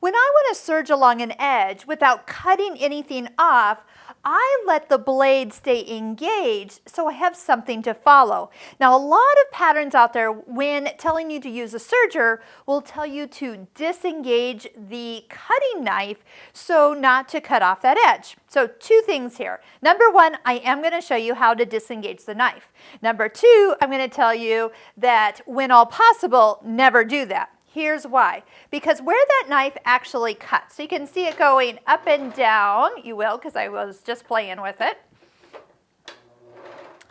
When I want to serge along an edge without cutting anything off, I let the blade stay engaged so I have something to follow. Now, a lot of patterns out there, when telling you to use a serger, will tell you to disengage the cutting knife so not to cut off that edge. So two things here. Number one, I am going to show you how to disengage the knife. Number two, I'm going to tell you that when all possible, never do that. Here's why. Because where that knife actually cuts, so you can see it going up and down, you will, because I was just playing with it.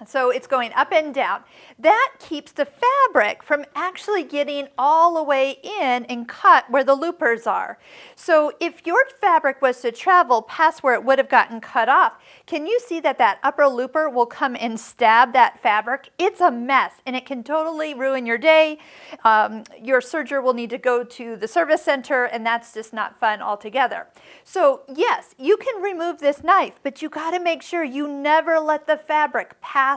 So it's going up and down. That keeps the fabric from actually getting all the way in and cut where the loopers are. So if your fabric was to travel past where it would have gotten cut off, can you see that that upper looper will come and stab that fabric? It's a mess and it can totally ruin your day. Your serger will need to go to the service center and that's just not fun altogether. So yes, you can remove this knife, but you got to make sure you never let the fabric pass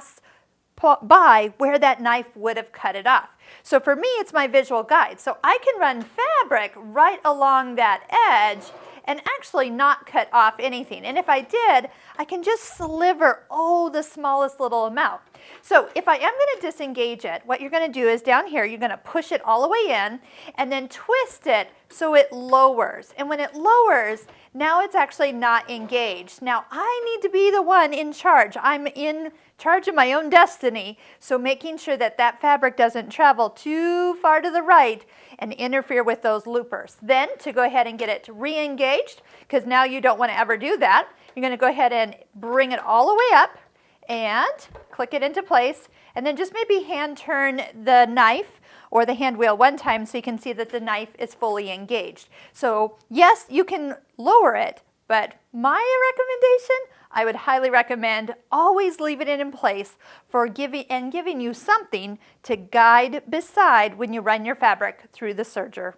by where that knife would have cut it off. So for me, it's my visual guide. So I can run fabric right along that edge and actually not cut off anything. And if I did, I can just sliver, the smallest little amount. So if I am going to disengage it, what you're going to do is down here, you're going to push it all the way in and then twist it so it lowers. And when it lowers, now it's actually not engaged. Now I need to be the one in charge. I'm in charge of my own destiny. So making sure that that fabric doesn't travel too far to the right and interfere with those loopers. Then to go ahead and get it re-engaged, because now you don't want to ever do that, you're going to go ahead and bring it all the way up and click it into place, and then just maybe hand turn the knife or the hand wheel one time so you can see that the knife is fully engaged. So yes, you can lower it, but my recommendation, I would highly recommend always leaving it in place for giving you something to guide beside when you run your fabric through the serger.